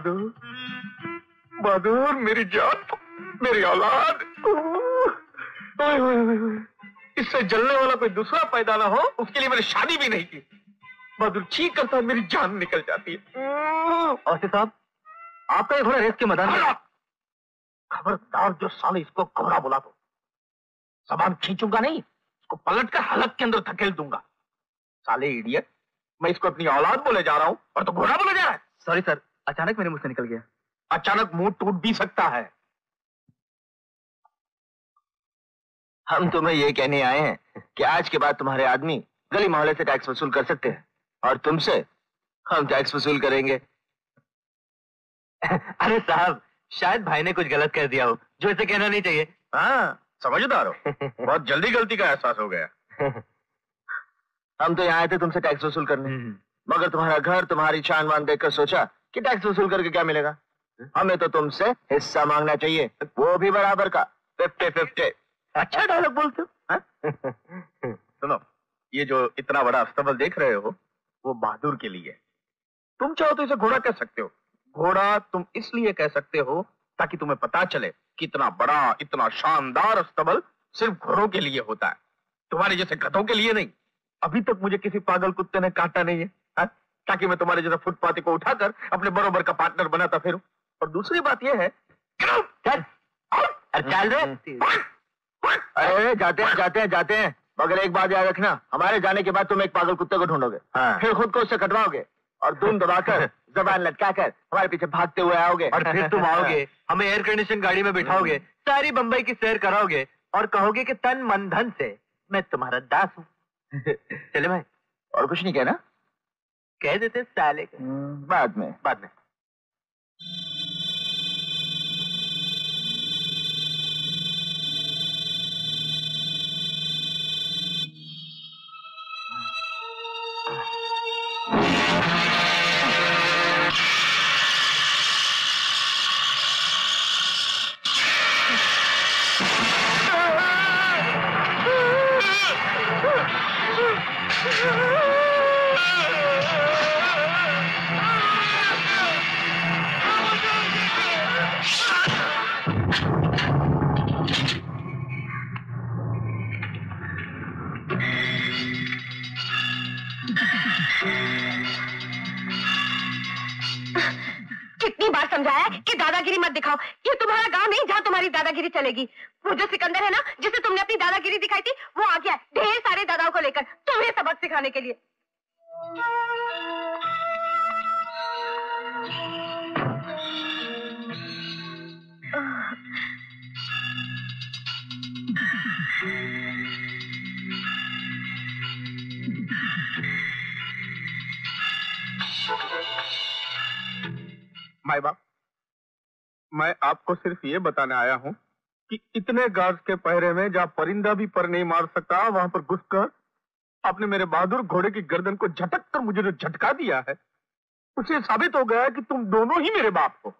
बहादुर, बहादुर मेरी जान, मेरी औलाद। इससे जलने वाला कोई दूसरा पैदा ना हो, उसके लिए मैंने शादी भी नहीं की। बहादुर चीख करता है, मेरी जान निकल जाती है। औसी साहब, आपका ये घोड़ा रेस के मैदान में। खबरदार जो साले इसको घोड़ा बुला दो, जबान खींचूंगा नहीं, इसको पलट कर हलक के अंदर धकेल दूंगा। साले इडियट, मैं इसको अपनी औलाद बोले जा रहा हूं और तो घोड़ा बोले जा रहा है। सॉरी सर, अचानक मेरे मुंह से निकल गया। अचानक मुंह टूट भी सकता है। हम तुम्हें ये कहने आए हैं कि आज के बाद तुम्हारे आदमी गली मोहल्ले से टैक्स वसूल कर सकते हैं और तुमसे हम टैक्स वसूल करेंगे। अरे साहब, शायद भाई ने कुछ गलत कह दिया हो जो इसे कहना नहीं चाहिए। हाँ, समझदार हो। बहुत जल्दी गलती का एहसास हो गया। हम तो यहाँ आए थे तुमसे टैक्स वसूल करने, मगर तुम्हारा घर, तुम्हारी शान मान देखकर सोचा कि टैक्स वसूल करके क्या मिलेगा। हमें तो तुमसे हिस्सा मांगना चाहिए, वो भी बराबर का, 50-50। अच्छा डायलॉग बोलते हो। सुनो, ये जो इतना बड़ा अस्तबल देख रहे हो, वो बहादुर के लिए। तुम चाहो तो इसे घोड़ा कह सकते हो। घोड़ा तुम इसलिए कह सकते हो ताकि तुम्हें पता चले कि इतना बड़ा, इतना शानदार अस्तबल सिर्फ घोड़ों के लिए होता है, तुम्हारे जैसे गधों के लिए नहीं। अभी तक मुझे किसी पागल कुत्ते ने काटा नहीं है, ताकि मैं तुम्हारे जैसे फुटपाती को उठाकर अपने बरोबर का पार्टनर बनाता फिरूं। और दूसरी बात यह है, अरे जाते हैं, मगर एक बात याद रखना, हमारे जाने के बाद तुम एक पागल कुत्ते को ढूंढोगे, फिर खुद को उससे कटवाओगे और दून दबाकर जबान लटकाकर हमारे पीछे भागते हुए आओगे। और फिर तुम आओगे, हमें एयर कंडीशन गाड़ी में बिठाओगे, सारी बंबई की सैर कराओगे और कहोगे कि तन मन धन से मैं तुम्हारा दास हूँ। चले भाई, और कुछ नहीं कहना? कह देते साले। बाद में। कितनी बार समझाया कि दादागिरी मत दिखाओ, ये तुम्हारा गांव नहीं जहाँ तुम्हारी दादागिरी चलेगी। वो जो सिकंदर है ना, जिसे तुमने अपनी दादागिरी दिखाई थी, वो आ गया ढेर सारे दादाओं को लेकर तुम्हें सबक सिखाने के लिए। माई बाप, मैं आपको सिर्फ ये बताने आया हूं कि इतने गार्ड्स के पहरे में जहां परिंदा भी पर नहीं मार सकता, वहां पर घुसकर आपने मेरे बहादुर घोड़े की गर्दन को झटक कर मुझे जो झटका दिया है, उससे साबित हो गया कि तुम दोनों ही मेरे बाप हो।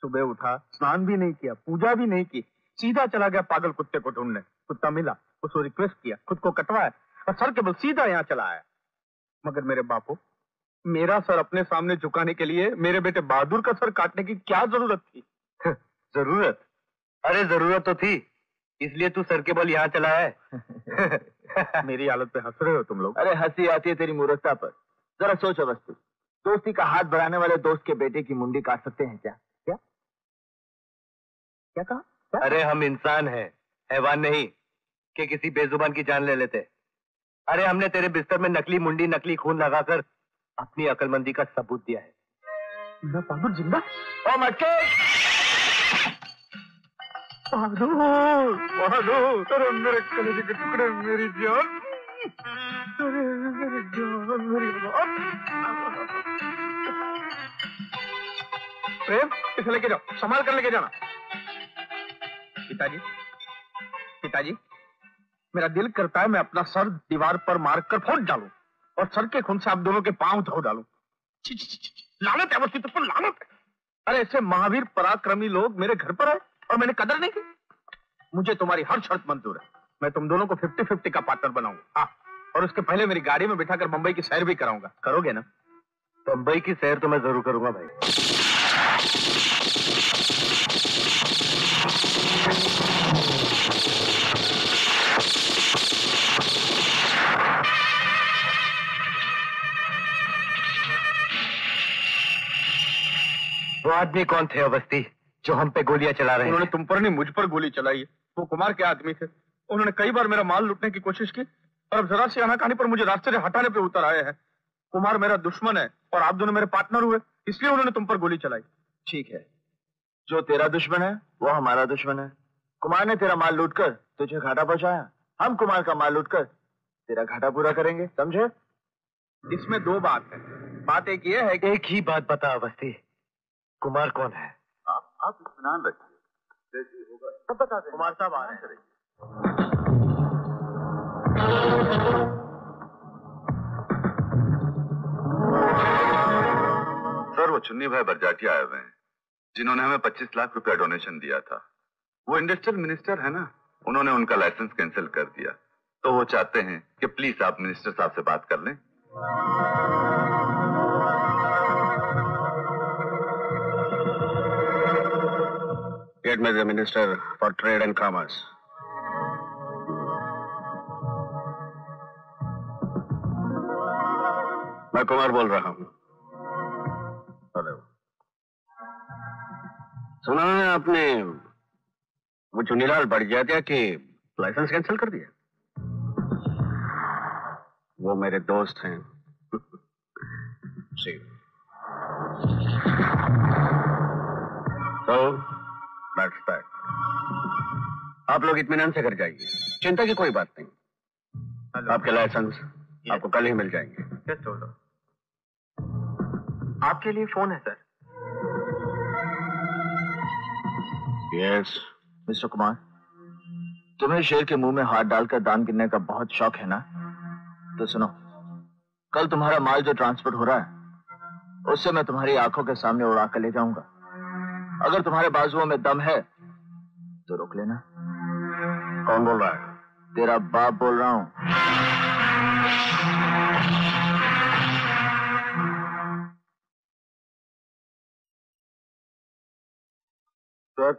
सुबह उठा, स्नान भी नहीं किया, पूजा भी नहीं की, सीधा चला गया पागल कुत्ते को ढूंढने। कुत्ता मिला, उसको रिक्वेस्ट किया, खुद को कटवाया और सर के बल सीधा यहाँ चला आया। मगर मेरे बापू, मेरा सर अपने सामने झुकाने के लिए मेरे बेटे बहादुर का सर काटने की क्या जरूरत थी? जरूरत? अरे जरूरत तो थी, इसलिए तू सर के बल यहाँ चला है। मेरी हालत पे हंस रहे हो तुम लोग? अरे हंसी आती है तेरी मूर्खता पर। जरा सोचो वस्तु, दोस्ती का हाथ बढ़ाने वाले दोस्त के बेटे की मुंडी काट सकते हैं क्या? क्या क्या कहा? क्या? अरे हम इंसान हैं, हैवान नहीं कि किसी बेजुबान की जान ले लेते। अरे हमने तेरे बिस्तर में नकली मुंडी, नकली खून लगाकर अपनी अकलमंदी का सबूत दिया है। मेरा बहादुर जिंदा? ओ मटके! बहादुर, अरे मेरे कलेजे के टुकड़े, मेरी जान, अरे मेरी जान, मेरी जान। प्रेम, इसे लेके जाओ, संभाल कर लेके जाना। पिताजी, पिताजी, मेरा दिल करता है मैं अपना सर दीवार पर मारकर फोड़ डालूं और सर के खून से आप दोनों के पांव धो डालूं। लानत है वस्तु पर, लानत है। अरे ऐसे महावीर पराक्रमी लोग मेरे घर पर आए और मैंने कदर नहीं की। मुझे तुम्हारी हर शर्त मंजूर है, मैं तुम दोनों को 50-50 का पार्टनर बनाऊंगा। हाँ, और उसके पहले मेरी गाड़ी में बिठाकर बंबई की सैर भी कराऊंगा। करोगे ना? बंबई की सैर तो मैं जरूर करूंगा भाई। वो आदमी कौन थे अवस्थी जो हम पे गोलियां चला रहे हैं? उन्होंने तुम पर नहीं मुझ पर गोली चलाई है। वो कुमार के आदमी थे। उन्होंने कई बार मेरा माल लूटने की कोशिश की और अब जरा सी आनाकानी पर मुझे रास्ते से हटाने पे उतर आए हैं। कुमार मेरा दुश्मन है और आप दोनों मेरे पार्टनर हुए, इसलिए उन्होंने तुम पर गोली चलाई। ठीक है, जो तेरा दुश्मन है वो हमारा दुश्मन है। कुमार ने तेरा माल लूटकर तुझे घाटा पहुंचाया, हम कुमार का माल लूटकर तेरा घाटा पूरा करेंगे, समझे? इसमें दो बात है। बात एक ये है कि एक ही बात बता अवस्थी, कुमार कौन है? आप इत्मीनान रखिए, जैसे होगा सब बता दें। कुमार साहब आ रहे हैं। सर, वो चुन्नी भाई बरजाटी आए हुए हैं जिन्होंने हमें 25 लाख रुपया डोनेशन दिया था। वो इंडस्ट्रियल मिनिस्टर है ना, उन्होंने उनका लाइसेंस कैंसिल कर दिया, तो वो चाहते हैं कि प्लीज आप मिनिस्टर साहब से बात कर लें। Get me the Minister for Trade and Commerce. मैं कुमार बोल रहा हूँ। हेलो। सुना है आपने वो चुनीलाल बढ़ गया था कि लाइसेंस कैंसिल कर दिया? वो मेरे दोस्त हैं। तो That's that. आप लोग इत्मीनान से घर जाइए, चिंता की कोई बात नहीं। आपके लाइसेंस आपको कल ही मिल जाएंगे। आपके लिए फोन है सर। यस। मिस्टर कुमार, तुम्हें शेर के मुंह में हाथ डालकर दान गिनने का बहुत शौक है ना? तो सुनो, कल तुम्हारा माल जो ट्रांसपोर्ट हो रहा है उससे मैं तुम्हारी आंखों के सामने उड़ा कर ले जाऊंगा। अगर तुम्हारे बाजुओं में दम है तो रोक लेना। कौन बोल रहा है? तेरा बाप बोल रहा हूं। सर,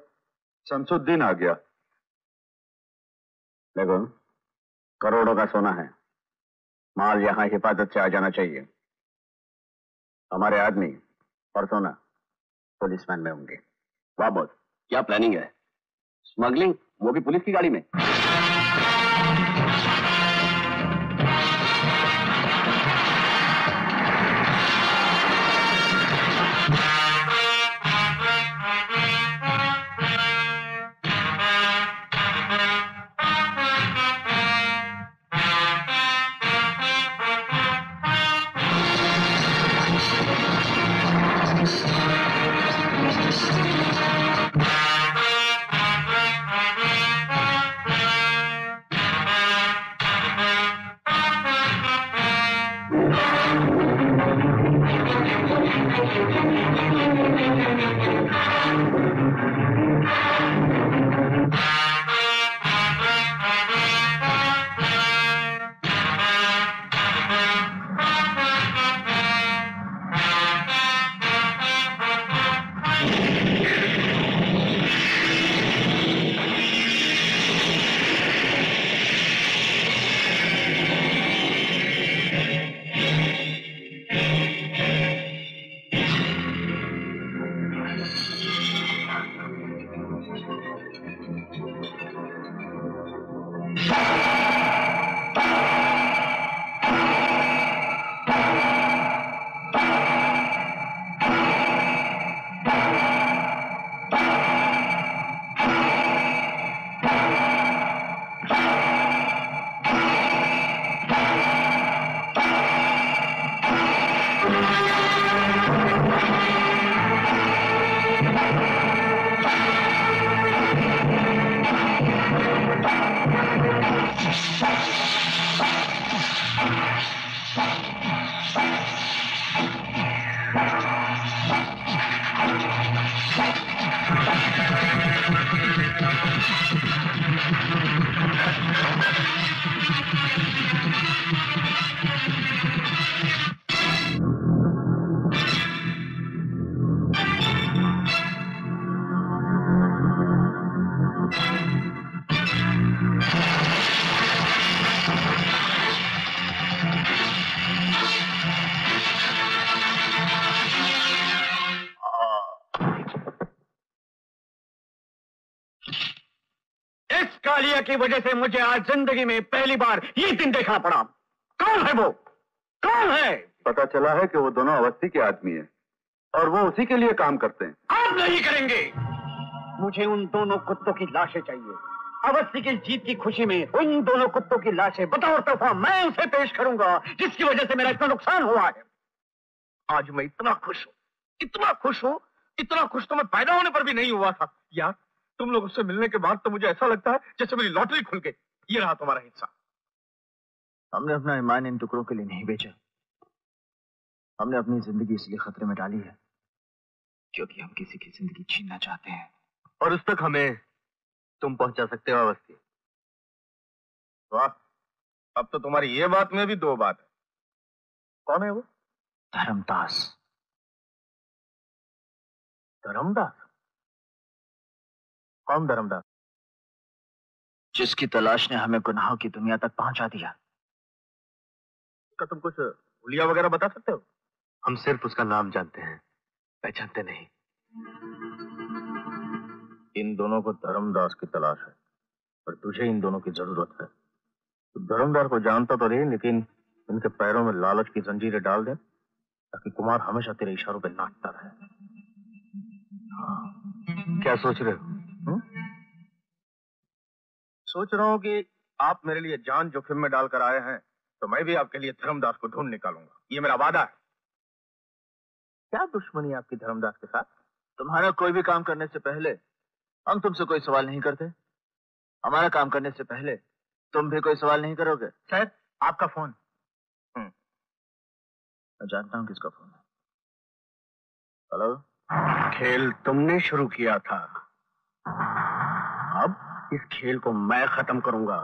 शमसुद्दीन आ गया। देखो, करोड़ों का सोना है, माल यहां हिफाजत से आ जाना चाहिए। हमारे आदमी और सोना पुलिसमैन में होंगे। वाह बॉस, क्या प्लानिंग है? स्मगलिंग, वो भी पुलिस की गाड़ी में? रुपया की वजह से मुझे आज जिंदगी में पहली बार ये दिन देखना पड़ा। कौन है वो? कौन है? पता चला है कि वो दोनों अवस्थी के आदमी हैं और वो उसी के लिए काम करते हैं। आप नहीं करेंगे। मुझे उन दोनों कुत्तों की लाशें चाहिए। अवस्थी की जीत की खुशी में उन दोनों कुत्तों की लाशें बतौर तोहफा मैं उसे पेश करूंगा जिसकी वजह से मेरा इतना नुकसान हुआ है। आज मैं इतना खुश हूं, इतना खुश हूं, इतना खुश तो मैं पैदा होने पर भी नहीं हुआ था। यार तुम लोग उससे मिलने के बाद तो मुझे ऐसा लगता है जैसे मेरी लॉटरी खुल गई। ये रहा तुम्हारा हिस्सा। हमने अपना ईमान इन टुकड़ों के लिए नहीं बेचा। हमने अपनी जिंदगी इसलिए खतरे में डाली है क्योंकि हम किसी की जिंदगी छीनना चाहते हैं। और उस तक हमें तुम पहुंचा सकते हो अवस्थी। वाह, अब तो तुम्हारी ये बात में भी दो बात है। कौन है वो? धर्मदास। धर्मदास? कौन धर्मदास? जिसकी तलाश ने हमें गुनाहों की दुनिया तक पहुंचा दिया। उसका तुम कुछ हुलिया वगैरह बता सकते हो? हम सिर्फ उसका नाम जानते हैं, पहचानते नहीं। इन दोनों को धर्मदास की तलाश है, पर तुझे इन दोनों की जरूरत है। तो धर्मदास को जानता तो रही, लेकिन इनके पैरों में लालच की जंजीरें डाल दे ताकि कुमार हमेशा तेरे इशारों पे नाचता रहे। हाँ। क्या सोच रहे हो? सोच रहा हूँ कि आप मेरे लिए जान जोखिम में डालकर आए हैं, तो मैं भी आपके लिए धर्मदास को ढूंढ निकालूंगा। ये मेरा वादा है। क्या दुश्मनी है आपकी धर्मदास के साथ? तुम्हारा कोई भी काम करने से पहले हम तुमसे कोई सवाल नहीं करते। हमारा काम करने से पहले तुम भी कोई सवाल नहीं करोगे। सर, आपका फोन। मैं जानता हूं किसका फोन है। हेलो। खेल तुमने शुरू किया था, अब इस खेल को मैं खत्म करूंगा।